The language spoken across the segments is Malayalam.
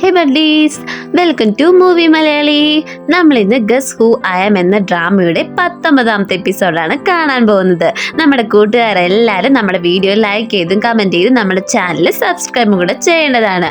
Hey buddies, welcome to movie Malayali. നമ്മൾ ഇന്ന് ഗസ് ഹൂ ഐ ആം എന്ന ഡ്രാമയുടെ 19ാമത്തെ എപ്പിസോഡാണ് കാണാൻ പോകുന്നത്. നമ്മുടെ കൂട്ടുകാരെല്ലാവരും നമ്മുടെ വീഡിയോ ലൈക്ക് ചെയ്തും കമന്റ് ചെയ്തും നമ്മുടെ ചാനൽ സബ്സ്ക്രൈബും കൂടെ ചെയ്യേണ്ടതാണ്.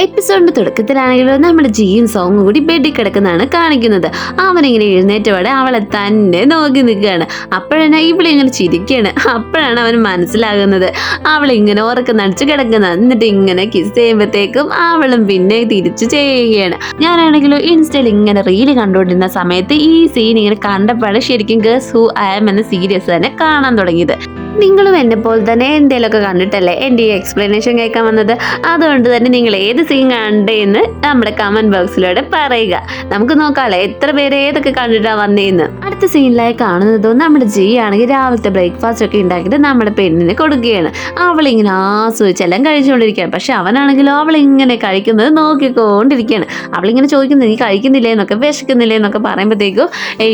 എപ്പിസോഡിന്റെ തുടക്കത്തിലാണെങ്കിലോ നമ്മുടെ ജിയും സോങ്ങും കൂടി ബെഡിൽ കിടക്കുന്നതാണ് കാണിക്കുന്നത്. അവനിങ്ങനെ എഴുന്നേറ്റപാടെ അവളെ തന്നെ നോക്കി നിൽക്കുകയാണ്. അപ്പോഴാണ് ഇവളിങ്ങനെ ചിരിക്കുകയാണ്. അപ്പോഴാണ് അവന് മനസ്സിലാകുന്നത് അവളിങ്ങനെ ഉറക്കം നടിച്ച് കിടക്കുന്നത്. എന്നിട്ട് ഇങ്ങനെ കിസ് ചെയ്യുമ്പോഴത്തേക്കും അവളും പിന്നെ തിരിച്ചു ചെയ്യുകയാണ്. ഞാനാണെങ്കിലോ ഇൻസ്റ്റയിൽ ഇങ്ങനെ റീല് കണ്ടുകൊണ്ടിരുന്ന സമയത്ത് ഈ സീൻ ഇങ്ങനെ കണ്ടപ്പോഴാണ് ശരിക്കും ഗസ് ഹൂ ഐ ആം എന്ന സീരീസ് തന്നെ കാണാൻ തുടങ്ങിയത്. നിങ്ങളും എന്നെ പോലെ തന്നെ എന്തെങ്കിലുമൊക്കെ കണ്ടിട്ടല്ലേ എൻ്റെ ഈ എക്സ്പ്ലനേഷൻ കേൾക്കാൻ വന്നത്. അതുകൊണ്ട് തന്നെ നിങ്ങൾ ഏത് സീൻ കണ്ടേന്ന് നമ്മുടെ കമന്റ് ബോക്സിലൂടെ പറയുക. നമുക്ക് നോക്കാമല്ലേ എത്ര പേര് ഏതൊക്കെ കണ്ടിട്ടാ വന്നേന്ന്. അടുത്ത സീനിലായി കാണുന്നതോ നമ്മുടെ ജി ആണെങ്കിൽ രാവിലത്തെ ബ്രേക്ക്ഫാസ്റ്റ് ഒക്കെ ഉണ്ടാക്കിയിട്ട് നമ്മുടെ പെണ്ണിന് കൊടുക്കുകയാണ്. അവളിങ്ങനെ ആസ്വദിച്ചെല്ലാം കഴിച്ചുകൊണ്ടിരിക്കുകയാണ്. പക്ഷെ അവനാണെങ്കിലോ അവളിങ്ങനെ കഴിക്കുന്നത് നോക്കിക്കൊണ്ടിരിക്കുകയാണ്. അവളിങ്ങനെ ചോദിക്കുന്നത് നീ കഴിക്കുന്നില്ലേ എന്നൊക്കെ, വിശക്കുന്നില്ലേ എന്നൊക്കെ പറയുമ്പോഴത്തേക്കും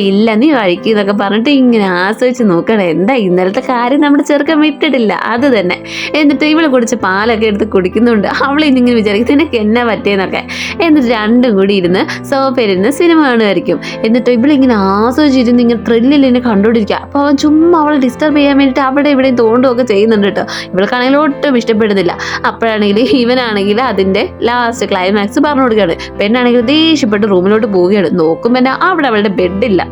ഇല്ല നീ കഴിക്കും എന്നൊക്കെ പറഞ്ഞിട്ട് ഇങ്ങനെ ആസ്വദിച്ച് നോക്കണം. എന്താ ഇന്നലത്തെ കാര്യം നമ്മുടെ ചെറുക്കൻ വിട്ടിട്ടില്ല അത് തന്നെ. എന്നിട്ട് ഇവള് കുടിച്ച പാലൊക്കെ എടുത്ത് കുടിക്കുന്നുണ്ട്. അവളിങ്ങനെ വിചാരിക്കും നിനക്ക് എന്നാ പറ്റിയെന്നൊക്കെ. എന്നിട്ട് രണ്ടും കൂടി ഇരുന്ന് സോഫയിലിരുന്ന് സിനിമ കാണുമായിരിക്കും. എന്നിട്ട് ഇവളിങ്ങനെ ആസ്വദിച്ചിരുന്ന് ഇങ്ങനെ ത്രില്ലിൽ എന്നെ കണ്ടുകൊണ്ടിരിക്കുക. അപ്പോൾ അവൻ ചുമ്മാ അവളെ ഡിസ്റ്റർബ് ചെയ്യാൻ വേണ്ടിയിട്ട് അവിടെ ഇവിടെയും തോണ്ടുമൊക്കെ ചെയ്യുന്നുണ്ട് കേട്ടോ. ഇവൾക്കാണെങ്കിൽ ഒട്ടും ഇഷ്ടപ്പെടുന്നില്ല. അപ്പോഴാണെങ്കിൽ ഇവനാണെങ്കിൽ അതിൻ്റെ ലാസ്റ്റ് ക്ലൈമാക്സ് പറഞ്ഞു കൊടുക്കുകയാണ്. പെണ്ണാണെങ്കിൽ ദേഷ്യപ്പെട്ട് റൂമിലോട്ട് പോവുകയാണ്. നോക്കുമ്പോൾ അവിടെ അവളുടെ ബെഡില്ല.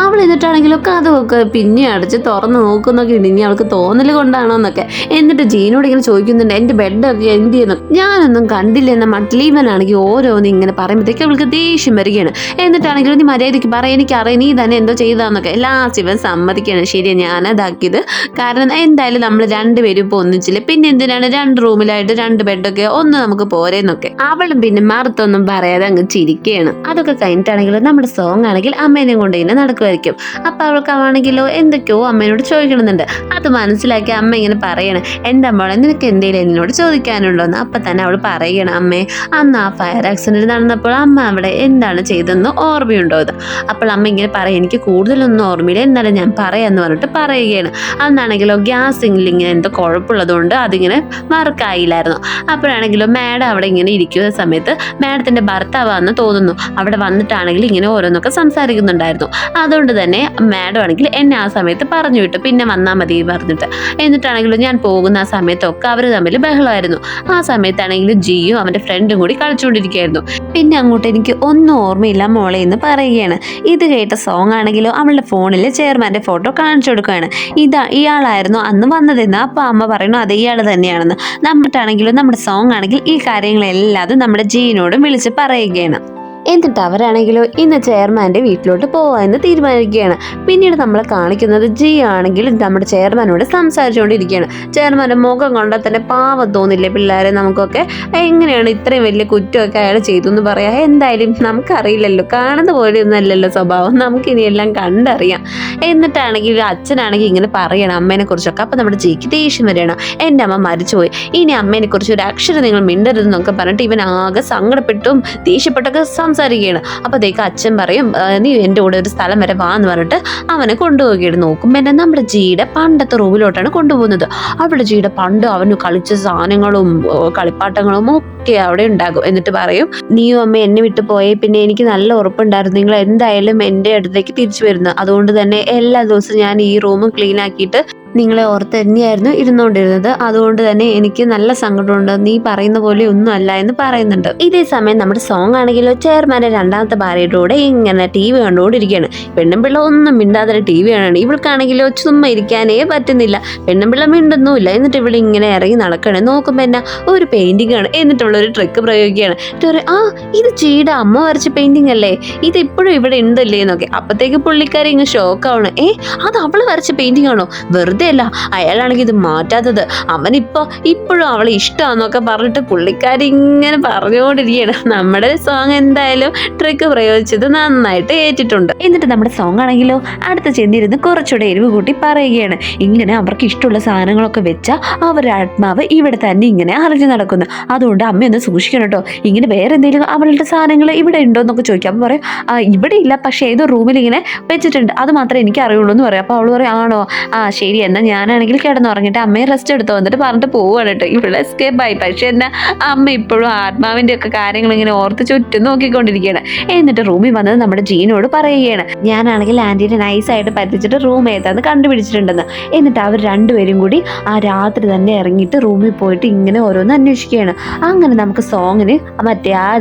അവൾ എന്നിട്ടാണെങ്കിലും കഥമൊക്കെ പിന്നെ അടച്ച് തുറന്ന് നോക്കുന്നൊക്കെ ഉണ്ട്. ഇനി അവൾക്ക് തോന്നൽ കൊണ്ടാണോ എന്നൊക്കെ. എന്നിട്ട് ജീനോട് ഇങ്ങനെ ചോദിക്കുന്നുണ്ട് എൻ്റെ ബെഡൊക്കെ എന്ത് ചെയ്യുന്നു, ഞാനൊന്നും കണ്ടില്ല എന്ന മട്ടിലീവനാണെങ്കിൽ ഓരോന്ന് ഇങ്ങനെ പറയുമ്പോഴത്തേക്ക് അവൾക്ക് ദേഷ്യം വരികയാണ്. എന്നിട്ടാണെങ്കിലും നീ മര്യാദയ്ക്ക് പറയാം, എനിക്കറിയാം നീ തന്നെ എന്തോ ചെയ്താന്നൊക്കെ. ലാസ്റ്റ് ഇവൻ സമ്മതിക്കുകയാണ്. ശരിയാ ഞാനതാക്കിയത്, കാരണം എന്തായാലും നമ്മൾ രണ്ടുപേരും ഇപ്പോൾ ഒന്നിച്ചില്ല, പിന്നെ എന്തിനാണ് രണ്ട് റൂമിലായിട്ട് രണ്ട് ബെഡൊക്കെ ഒന്ന് നമുക്ക് പോരേന്നൊക്കെ. അവളും പിന്നെ മറുത്തൊന്നും പറയാതെ അങ്ങ് ചിരിക്കുകയാണ്. അതൊക്കെ കഴിഞ്ഞിട്ടാണെങ്കിലും നമ്മുടെ സോങ് ആണെങ്കിൽ അമ്മേനെ കൊണ്ട് തന്നെ നടക്കുക. അപ്പൊ അവൾക്ക് ആണെങ്കിലോ എന്തൊക്കെയോ അമ്മേനോട് ചോദിക്കണമെന്നുണ്ട്. അത് മനസ്സിലാക്കി അമ്മ ഇങ്ങനെ പറയണം എന്താ മോളെ നിനക്ക് എന്തെങ്കിലും എന്നോട് ചോദിക്കാനുണ്ടോന്ന്. അപ്പൊ തന്നെ അവൾ പറയണം അമ്മേ അന്ന് ആ ഫയർ ആക്സിഡന്റ് നടന്നപ്പോൾ അമ്മ അവിടെ എന്താണ് ചെയ്തെന്ന് ഓർമ്മയുണ്ടോ എന്ന്. അപ്പോൾ അമ്മ ഇങ്ങനെ പറയും എനിക്ക് കൂടുതലൊന്നും ഓർമ്മയില്ല, എന്നാലും ഞാൻ പറയാന്ന് പറഞ്ഞിട്ട് പറയുകയാണ്. അന്നാണെങ്കിലോ ഗ്യാസിങ്ങിൽ ഇങ്ങനെ എന്തോ കുഴപ്പമുള്ളതുകൊണ്ട് അതിങ്ങനെ വർക്കായില്ലായിരുന്നു. അപ്പോഴാണെങ്കിലോ മാഡം അവിടെ ഇങ്ങനെ ഇരിക്കുന്ന സമയത്ത് മാഡത്തിന്റെ ഭർത്താവാന്ന് തോന്നുന്നു അവിടെ വന്നിട്ടാണെങ്കിൽ ഇങ്ങനെ ഓരോന്നൊക്കെ സംസാരിക്കുന്നുണ്ടായിരുന്നു. അതുകൊണ്ട് തന്നെ മാഡം ആണെങ്കിൽ എന്നെ ആ സമയത്ത് പറഞ്ഞു വിട്ടു, പിന്നെ വന്നാൽ മതി പറഞ്ഞിട്ട്. എന്നിട്ടാണെങ്കിലും ഞാൻ പോകുന്ന ആ സമയത്തൊക്കെ അവർ തമ്മിൽ ബഹളമായിരുന്നു. ആ സമയത്താണെങ്കിലും ജിയും അവൻ്റെ ഫ്രണ്ടും കൂടി കളിച്ചുകൊണ്ടിരിക്കുകയായിരുന്നു. പിന്നെ അങ്ങോട്ട് എനിക്ക് ഒന്നും ഓർമ്മയില്ല മോളെ എന്ന് പറയുകയാണ്. ഇത് കേട്ട സോങ് ആണെങ്കിലോ അവളുടെ ഫോണിൽ ചെയർമാൻ്റെ ഫോട്ടോ കാണിച്ചു കൊടുക്കുകയാണ്. ഇയാളായിരുന്നു അന്ന് വന്നതെന്ന്. അപ്പോൾ അമ്മ പറയുന്നു അത് ഇയാൾ തന്നെയാണെന്ന്. നമ്മട്ടാണെങ്കിലും നമ്മുടെ സോങ് ആണെങ്കിൽ ഈ കാര്യങ്ങളെല്ലാം നമ്മുടെ ജീനോടും വിളിച്ച് പറയുകയാണ്. എന്നിട്ട് അവരാണെങ്കിലോ ഇന്ന് ചെയർമാൻ്റെ വീട്ടിലോട്ട് പോകാമെന്ന് തീരുമാനിക്കുകയാണ്. പിന്നീട് നമ്മളെ കാണിക്കുന്നത് ജി ആണെങ്കിൽ നമ്മുടെ ചെയർമാനോട് സംസാരിച്ചുകൊണ്ടിരിക്കുകയാണ്. ചെയർമാൻ്റെ മുഖം കണ്ടാൽ തന്നെ പാവം തോന്നില്ലേ പിള്ളേരെ നമുക്കൊക്കെ. എങ്ങനെയാണ് ഇത്രയും വലിയ കുറ്റമൊക്കെ അയാൾ ചെയ്തു എന്ന് പറയാം. എന്തായാലും നമുക്കറിയില്ലല്ലോ, കാണുന്ന പോലെയൊന്നും അല്ലല്ലോ സ്വഭാവം, നമുക്കിനി എല്ലാം കണ്ടറിയാം. എന്നിട്ടാണെങ്കിൽ അച്ഛനാണെങ്കിൽ ഇങ്ങനെ പറയണം അമ്മേനെ കുറിച്ചൊക്കെ. അപ്പം നമ്മുടെ ജിക്ക് ദേഷ്യം വരികയാണ്. എൻ്റെ അമ്മ മരിച്ചുപോയി, ഇനി അമ്മേനെ കുറിച്ച് ഒരു അക്ഷരം നിങ്ങൾ മിണ്ടരുതെന്നൊക്കെ പറഞ്ഞിട്ട് ഇവൻ ആകെ സങ്കടപ്പെട്ടും ദേഷ്യപ്പെട്ടൊക്കെ സംസാരിക്കുകയാണ്. അപ്പോഴത്തേക്ക് അച്ഛൻ പറയും നീ എൻ്റെ കൂടെ ഒരു സ്ഥലം വരെ വാ എന്ന് പറഞ്ഞിട്ട് അവനെ കൊണ്ടുപോവുകയാണ്. നോക്കുമ്പോൾ എന്നെ നമ്മുടെ ജിയുടെ പണ്ടത്തെ റൂമിലോട്ടാണ് കൊണ്ടുപോകുന്നത്. അവിടെ ജിയുടെ പണ്ട് അവന് കളിച്ച സാധനങ്ങളും കളിപ്പാട്ടങ്ങളും ഒക്കെ അവിടെ ഉണ്ടാകും. എന്നിട്ട് പറയും നീയും അമ്മ എന്നെ വിട്ടു പോയേ പിന്നെ എനിക്ക് നല്ല ഉറപ്പുണ്ടായിരുന്നു നിങ്ങൾ എന്തായാലും എൻ്റെ അടുത്തേക്ക് തിരിച്ചു വരുന്നു. അതുകൊണ്ട് തന്നെ എല്ലാ ദിവസവും ഞാൻ ഈ റൂം ക്ലീൻ ആക്കിയിട്ട് നിങ്ങളെ ഓർത്ത് തന്നെയായിരുന്നു ഇരുന്നുകൊണ്ടിരുന്നത്. അതുകൊണ്ട് തന്നെ എനിക്ക് നല്ല സങ്കടമുണ്ട്, നീ പറയുന്ന പോലെ ഒന്നും അല്ല എന്ന് പറയുന്നുണ്ട്. ഇതേ സമയം നമ്മുടെ സോങ് ആണെങ്കിലോ ചെയർമാൻ്റെ രണ്ടാമത്തെ ഭാര്യയുടെ കൂടെ ഇങ്ങനെ TV കണ്ടുകൊണ്ടിരിക്കുകയാണ്. പെണ്ണും പിള്ള ഒന്നും മിണ്ടാതെ TV കാണുകയാണ്. ഇവൾക്കാണെങ്കിലോ ചുമ്മാ ഇരിക്കാനേ പറ്റുന്നില്ല. പെണ്ണും പിള്ള മിണ്ടുന്നുമില്ല. എന്നിട്ട് ഇവിടെ ഇങ്ങനെ ഇറങ്ങി നടക്കണേ. നോക്കുമ്പോൾ എന്നാ ഒരു പെയിന്റിംഗ് ആണ്. എന്നിട്ടുള്ളൊരു ട്രിക്ക് പ്രയോഗിക്കുകയാണ്. ഇത് ജിയുടെ അമ്മ വരച്ച പെയിന്റിംഗ് അല്ലേ, ഇത് ഇപ്പോഴും ഇവിടെ ഉണ്ടല്ലേ എന്നൊക്കെ. അപ്പത്തേക്ക് പുള്ളിക്കാരി ഇങ്ങ് ഷോക്കാവണം. അത് അവള് വരച്ച പെയിന്റിംഗ് ആണോ? വെറുതെ അല്ല, അയാളാണെങ്കിൽ ഇത് മാറ്റാത്തത്, ഇപ്പോഴും അവളെ ഇഷ്ടമാന്നൊക്കെ പറഞ്ഞിട്ട് പുള്ളിക്കാരി ഇങ്ങനെ പറഞ്ഞുകൊണ്ടിരിക്കുകയാണ്. നമ്മുടെ സോങ് എന്തായാലും ട്രിക്ക് പ്രയോഗിച്ചത് നന്നായിട്ട് ഏറ്റിട്ടുണ്ട്. എന്നിട്ട് നമ്മുടെ സോങ് ആണെങ്കിലോ അടുത്ത് ചെന്നിരുന്ന് കുറച്ചുകൂടെ എരിവ് കൂട്ടി പറയുകയാണ്. ഇങ്ങനെ അവർക്ക് ഇഷ്ടമുള്ള സാധനങ്ങളൊക്കെ വെച്ചാൽ അവരുടെ ആത്മാവ് ഇവിടെ തന്നെ ഇങ്ങനെ അറിഞ്ഞു നടക്കുന്നു. അതുകൊണ്ട് അമ്മയൊന്ന് സൂക്ഷിക്കണം കേട്ടോ. ഇങ്ങനെ വേറെ എന്തെങ്കിലും അവളുടെ സാധനങ്ങൾ ഇവിടെ ഉണ്ടോ എന്നൊക്കെ ചോദിക്കാം. അപ്പോൾ പറയും ഇവിടെ ഇല്ല, പക്ഷേ ഏതോ റൂമിൽ ഇങ്ങനെ വെച്ചിട്ടുണ്ട്, അത് മാത്രമേ എനിക്ക് അറിയുള്ളൂ എന്ന് പറയാം. അപ്പോൾ അവൾ പറയും ആണോ, ശരി എന്നാൽ ഞാനാണെങ്കിൽ കിടന്നുറങ്ങിയിട്ട് അമ്മയെ റെസ്റ്റ് എടുത്ത് വന്നിട്ട് പറഞ്ഞിട്ട് പോവുകയാണ് കേട്ടോ. ഇവിടെ എസ്കേപ്പ് ആയി. പക്ഷെ എന്നാ അമ്മ ഇപ്പോഴും ആത്മാവിന്റെ ഒക്കെ കാര്യങ്ങൾ ഇങ്ങനെ ഓർത്ത് ചുറ്റും നോക്കിക്കൊണ്ടിരിക്കുകയാണ്. എന്നിട്ട് റൂമിൽ വന്നത് നമ്മുടെ ജീനോട് പറയുകയാണ്, ഞാനാണെങ്കിൽ ആന്റീനെ നൈസായിട്ട് പറ്റിച്ചിട്ട് റൂം ഏതാന്ന് കണ്ടുപിടിച്ചിട്ടുണ്ടെന്ന്. എന്നിട്ട് അവർ രണ്ടുപേരും കൂടി ആ രാത്രി തന്നെ ഇറങ്ങിയിട്ട് റൂമിൽ പോയിട്ട് ഇങ്ങനെ ഓരോന്ന് അന്വേഷിക്കുകയാണ്. അങ്ങനെ നമുക്ക് സോങ്ങിന് മറ്റേ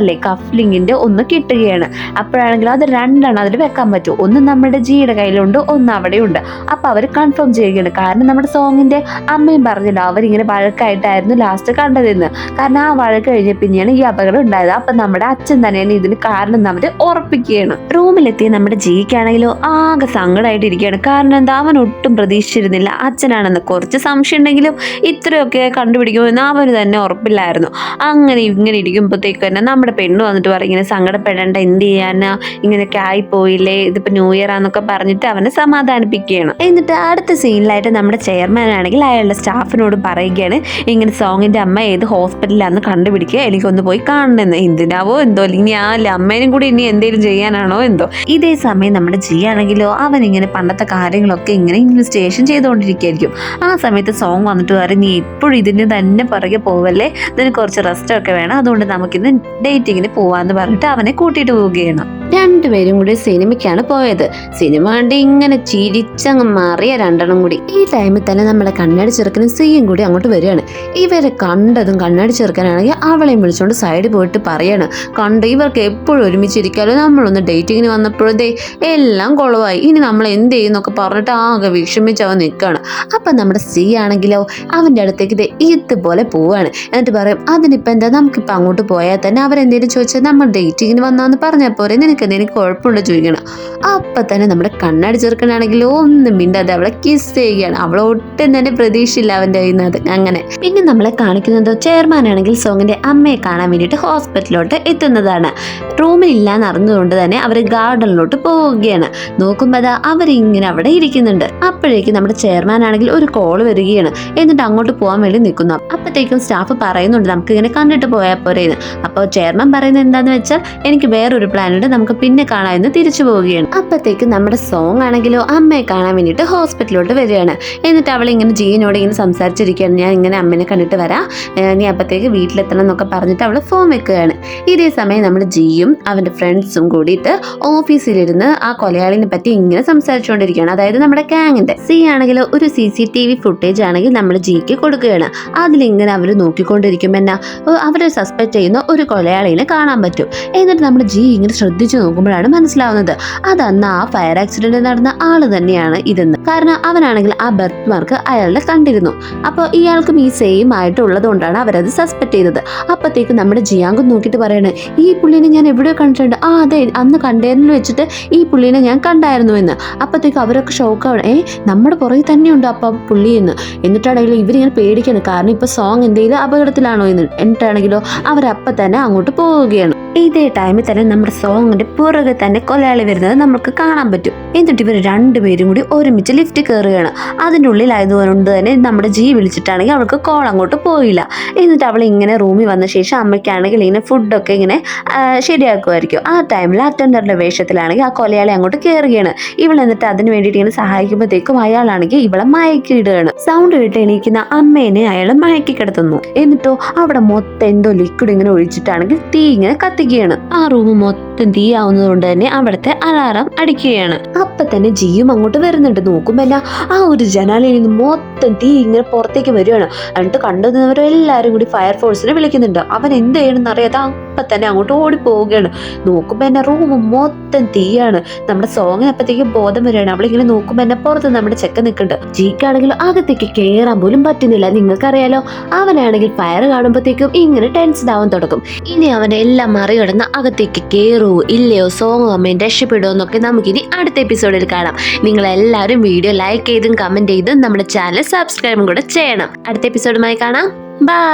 കഫ്ലിങ്ങിന്റെ ഒന്ന് കിട്ടുകയാണ്. അപ്പോഴാണെങ്കിൽ അത് രണ്ടെണ്ണം അതിൽ വെക്കാൻ പറ്റും. ഒന്ന് നമ്മുടെ ജിയുടെ കയ്യിലുണ്ട്, ഒന്ന് അവിടെയുണ്ട്. അപ്പൊ അവർ കൺഫേം ചെയ്യുകയാണ്. കാരണം നമ്മുടെ സോങ്ങിന്റെ അമ്മയും പറഞ്ഞല്ലോ അവരിങ്ങനെ വഴക്കായിട്ടായിരുന്നു ലാസ്റ്റ് കണ്ടതെന്ന്. കാരണം ആ വഴക്ക് കഴിഞ്ഞ പിന്നെയാണ് ഈ അപകടം ഉണ്ടായത്. അപ്പൊ നമ്മുടെ അച്ഛൻ തന്നെയാണ് ഇതിന് കാരണം അവര് ഉറപ്പിക്കുകയാണ്. റൂമിലെത്തിയ നമ്മുടെ ജിക്കാണെങ്കിലോ ആകെ സങ്കടമായിട്ട് ഇരിക്കുകയാണ്. കാരണം എന്താ, അവൻ ഒട്ടും പ്രതീക്ഷിച്ചിരുന്നില്ല അച്ഛനാണെന്ന്. കുറച്ച് സംശയം ഉണ്ടെങ്കിലും ഇത്രയൊക്കെ കണ്ടുപിടിക്കുമെന്ന് അവന് തന്നെ ഉറപ്പില്ലായിരുന്നു. അങ്ങനെ ഇങ്ങനെ ഇരിക്കുമ്പോഴത്തേക്ക് തന്നെ നമ്മുടെ പെണ്ണ് വന്നിട്ട് പറയും, ഇങ്ങനെ സങ്കടപ്പെടേണ്ട, എന്ത് ചെയ്യാനാ, ഇങ്ങനെയൊക്കെ ആയിപ്പോയില്ലേ, ഇതിപ്പോ ന്യൂ ഇയർ ആന്നൊക്കെ പറഞ്ഞിട്ട് അവനെ സമാധാനിപ്പിക്കുകയാണ്. എന്നിട്ട് അടുത്ത സീനിലായിട്ട് നമ്മുടെ ചെയർമാൻ ആണെങ്കിൽ അയാളുടെ സ്റ്റാഫിനോട് പറയുകയാണ്, ഇങ്ങനെ സോങ്ങിന്റെ അമ്മ ഏത് ഹോസ്പിറ്റലിലാന്ന് കണ്ടുപിടിക്കുക, എനിക്കൊന്ന് പോയി കാണണമെന്ന്. എന്തിനാവോ എന്തോ, അല്ലെങ്കിൽ ആ അമ്മേനും കൂടി ഇനി എന്തെങ്കിലും ചെയ്യാനാണോ എന്തോ. ഇതേ സമയം നമ്മുടെ ജി ആണെങ്കിലോ അവൻ ഇങ്ങനെ പണ്ടത്തെ കാര്യങ്ങളൊക്കെ ഇങ്ങനെ ഇൻവെസ്റ്റിഗേഷൻ ചെയ്തുകൊണ്ടിരിക്കുകയായിരിക്കും. ആ സമയത്ത് സോങ് വന്നിട്ട് പറയും, നീ എപ്പോഴും ഇതിന് തന്നെ പുറകെ പോവല്ലേ, ഇതിന് കുറച്ച് റെസ്റ്റ് ഒക്കെ വേണം, അതുകൊണ്ട് നമുക്കിന്ന് ഡേറ്റിങ്ങിന് പോവാന്ന് പറഞ്ഞിട്ട് അവനെ കൂട്ടിയിട്ട് പോവുകയാണ്. രണ്ടുപേരും കൂടി സിനിമയ്ക്കാണ് പോയത്. സിനിമ കണ്ട് ഇങ്ങനെ ചിരിച്ചങ്ങ് മാറിയ രണ്ടെണ്ണം കൂടി. ഈ ടൈമിൽ തന്നെ നമ്മുടെ കണ്ണാടി ചെറുക്കനും സിയും കൂടി അങ്ങോട്ട് വരികയാണ്. ഇവരെ കണ്ടതും കണ്ണാടി ചെറുക്കനാണെങ്കിൽ അവളെയും വിളിച്ചുകൊണ്ട് സൈഡിൽ പോയിട്ട് പറയാണ്, കണ്ട് ഇവർക്ക് എപ്പോഴും ഒരുമിച്ചിരിക്കാലോ, നമ്മളൊന്ന് ഡേറ്റിങ്ങിന് വന്നപ്പോഴേ എല്ലാം കുളവായി, ഇനി നമ്മൾ എന്ത് ചെയ്യുന്നൊക്കെ പറഞ്ഞിട്ട് ആകെ വിഷമിച്ച് അവൻ നിൽക്കുകയാണ്. അപ്പം നമ്മുടെ സി ആണെങ്കിലോ അവൻ്റെ അടുത്തേക്ക് ഇതുപോലെ പോവാണ്. എന്നിട്ട് പറയും, അതിനിപ്പോൾ എന്താ, നമുക്കിപ്പോൾ അങ്ങോട്ട് പോയാൽ തന്നെ അവരെന്തേലും ചോദിച്ചാൽ നമ്മൾ ഡേറ്റിങ്ങിന് വന്നാന്ന് പറഞ്ഞാൽ പോരെ, നിനക്ക് എന്തെങ്കിലും കുഴപ്പമുണ്ടോ ചോദിക്കണം. അപ്പം തന്നെ നമ്മുടെ കണ്ണാടി ചെറുക്കനാണെങ്കിലോ ഒന്നും മിണ്ടാതെ അവളെ കിസ് ചെയ്യുകയാണ്. അവളെ ഒട്ടും തന്നെ പ്രതീക്ഷയില്ല അവൻ്റെ കയ്യുന്നത്. അങ്ങനെ പിന്നെ നമ്മളെ കാണിക്കുന്നത് ചെയർമാൻ ആണെങ്കിൽ സോങ്ങിന്റെ അമ്മയെ കാണാൻ വേണ്ടിയിട്ട് ഹോസ്പിറ്റലിലോട്ട് എത്തുന്നതാണ്. റൂമിൽ ഇല്ലാന്ന് അറിഞ്ഞതുകൊണ്ട് തന്നെ അവർ ഗാർഡനിലോട്ട് പോവുകയാണ്. നോക്കുമ്പോൾ അതാ അവരിങ്ങനെ അവിടെ ഇരിക്കുന്നുണ്ട്. അപ്പോഴേക്കും നമ്മുടെ ചെയർമാൻ ആണെങ്കിൽ ഒരു കോള് വരികയാണ്. എന്നിട്ട് അങ്ങോട്ട് പോകാൻ വേണ്ടി നിൽക്കുന്നു. അപ്പോഴത്തേക്കും സ്റ്റാഫ് പറയുന്നുണ്ട്, നമുക്ക് ഇങ്ങനെ കണ്ടിട്ട് പോയാൽ പോരേന്ന്. അപ്പോൾ ചെയർമാൻ പറയുന്നത് എന്താന്ന് വെച്ചാൽ, എനിക്ക് വേറൊരു പ്ലാൻ ഉണ്ട്, നമുക്ക് പിന്നെ കാണാമെന്ന് തിരിച്ചു പോവുകയാണ്. അപ്പോഴത്തേക്കും നമ്മുടെ സോങ് ആണെങ്കിലോ അമ്മയെ കാണാൻ വേണ്ടിയിട്ട് ഹോസ്പിറ്റലിലോട്ട് വരികയാണ്. എന്നിട്ട് അവൾ ഇങ്ങനെ ജീനോട് ഇങ്ങനെ സംസാരിച്ചിരിക്കുകയാണ്, ഞാൻ ഇങ്ങനെ അമ്മനെ കണ്ടിട്ട് വരാം, നീ അപ്പോഴത്തേക്ക് വീട്ടിലെത്തണം എന്നൊക്കെ പറഞ്ഞിട്ട് അവൾ ഫോൺ വെക്കുകയാണ്. ഇതേ സമയം നമ്മുടെ ജിയും അവൻ്റെ ഫ്രണ്ട്സും കൂടിയിട്ട് ഓഫീസിലിരുന്ന് ആ കൊലയാളിനെ പറ്റി ഇങ്ങനെ സംസാരിച്ചുകൊണ്ടിരിക്കുകയാണ്. അതായത് നമ്മുടെ ഗാങ്ങിന്റെ. സി ആണെങ്കിൽ ഒരു CCTV ഫുട്ടേജ് ആണെങ്കിൽ നമ്മൾ ജിക്ക് കൊടുക്കുകയാണ്. അതിലിങ്ങനെ അവർ നോക്കിക്കൊണ്ടിരിക്കുമ്പോൾ എന്നാ അവരെ സസ്പെക്ട് ചെയ്യുന്ന ഒരു കൊലയാളിനെ കാണാൻ പറ്റും. എന്നിട്ട് നമ്മുടെ ജി ഇങ്ങനെ ശ്രദ്ധിച്ചു നോക്കുമ്പോഴാണ് മനസ്സിലാവുന്നത് അതന്ന് ആ ഫയർ ആക്സിഡന്റ് നടന്ന ആള് തന്നെയാണ് ഇതെന്ന്. കാരണം അവനാണെങ്കിൽ ആ ബർത്ത് മാർക്ക് അയാളെ കണ്ടിരുന്നു. അപ്പോൾ ഇയാൾക്കും ഈ സെയിം ആയിട്ടുള്ളത് കൊണ്ടാണ് അവരത് സസ്പെക്ട് ചെയ്തത്. അപ്പോഴത്തേക്ക് നമ്മുടെ ജിയാങ്ക് നോക്കിയിട്ട് പറയണേ, ഈ പുള്ളിനെ ഞാൻ എവിടെയോ കണ്ടിട്ടുണ്ട്, അതെ അന്ന് കണ്ടെയ്നറിൽ വെച്ചിട്ട് ഈ പുള്ളിനെ ഞാൻ കണ്ടായിരുന്നു എന്ന്. അപ്പോഴത്തേക്ക് അവരൊക്കെ ഷോക്കാണ്, നമ്മുടെ പുറകിൽ തന്നെയുണ്ട് അപ്പം പുള്ളി എന്ന്. എന്നിട്ടാണെങ്കിലും ഇവരിങ്ങനെ പേടിക്കണം, കാരണം ഇപ്പൊ സോങ് എന്തെങ്കിലും അപകടത്തിലാണോ എന്ന്. എന്നിട്ടാണെങ്കിലോ അവരപ്പം തന്നെ അങ്ങോട്ട് പോവുകയാണ്. ഇതേ ടൈമിൽ തന്നെ നമ്മുടെ സോങ്ങിന്റെ പുറകെ തന്നെ കൊലയാളി വരുന്നത് നമുക്ക് കാണാൻ പറ്റും. എന്നിട്ട് ഇവർ രണ്ടുപേരും കൂടി ഒരുമിച്ച് ലിഫ്റ്റ് കയറുകയാണ്. അതിൻ്റെ ഉള്ളിലായതുകൊണ്ട് തന്നെ നമ്മുടെ ജി വിളിച്ചിട്ടാണെങ്കിൽ അവൾക്ക് കോൾ അങ്ങോട്ട് പോയില്ല. എന്നിട്ട് അവൾ ഇങ്ങനെ റൂമിൽ വന്ന ശേഷം അമ്മയ്ക്കാണെങ്കിൽ ഇങ്ങനെ ഫുഡൊക്കെ ഇങ്ങനെ ശരിയാക്കുമായിരിക്കും. ആ ടൈമിൽ അറ്റൻഡറിന്റെ വേഷത്തിലാണെങ്കിൽ ആ കൊലയാളി അങ്ങോട്ട് കയറുകയാണ്. ഇവൾ എന്നിട്ട് അതിന് വേണ്ടിയിട്ട് ഇങ്ങനെ സഹായിക്കുമ്പോഴത്തേക്കും അയാളാണെങ്കിൽ ഇവളെ മയക്കിയിടുകയാണ്. സൗണ്ട് കേട്ട് എണീക്കുന്ന അമ്മേനെ അയാൾ മയക്കി കിടത്തുന്നു. എന്നിട്ടോ അവിടെ മൊത്തം എന്തോ ലിക്വിഡ് ഇങ്ങനെ ഒഴിച്ചിട്ടാണെങ്കിൽ തീ ഇങ്ങനെ കത്തിക്കുകയാണ്. ആ റൂം മൊത്തം തീ ആവുന്നത് കൊണ്ട് തന്നെ അവിടുത്തെ അലാറം അടിക്കുകയാണ്. അപ്പൊ തന്നെ ജിയും അങ്ങോട്ട് വരുന്നുണ്ട്. നോക്കുമ്പല്ല ആ ഒരു ജനാലയിൽ നിന്ന് മൊത്തം തീ ഇങ്ങനെ പുറത്തേക്ക് വരികയാണ്. എന്നിട്ട് കണ്ടുനിന്നവരെല്ലാരും കൂടി ഫയർഫോഴ്സിനെ വിളിക്കുന്നുണ്ട്. അവൻ എന്ത് ചെയ്യണമെന്ന് അറിയാതെ അപ്പൊ തന്നെ അങ്ങോട്ട് ഓടി പോവുകയാണ്. നോക്കുമ്പോ എന്നെ റൂം മൊത്തം തീയാണ്. നമ്മുടെ സോങ്ങിന് അപ്പത്തേക്ക് ബോധം വരികയാണ്. അവളിങ്ങനെ നോക്കുമ്പോ എന്നെ പുറത്ത് നമ്മുടെ ചെക്കൻ നിൽക്കുന്നുണ്ട്. ജിക്കാണെങ്കിലും അകത്തേക്ക് കയറാൻ പോലും പറ്റുന്നില്ല. നിങ്ങൾക്കറിയാലോ, അവനാണെങ്കിൽ ഫയർ കാണുമ്പോഴത്തേക്കും ഇങ്ങനെ ടെൻഷൻ ആവാൻ തുടങ്ങും. ഇനി അവനെ എല്ലാം മറികടന്ന് അകത്തേക്ക് കയറുമോ ഇല്ലയോ, സോങ് അമ്മയും രക്ഷപ്പെടുമോ എന്നൊക്കെ നമുക്കിനി അടുത്ത എപ്പിസോഡിൽ കാണാം. നിങ്ങളെല്ലാവരും വീഡിയോ ലൈക്ക് ചെയ്തും കമന്റ് ചെയ്തും നമ്മുടെ ചാനൽ സബ്സ്ക്രൈബും കൂടെ ചെയ്യണം. അടുത്ത എപ്പിസോഡുമായി കാണാം. ബൈ.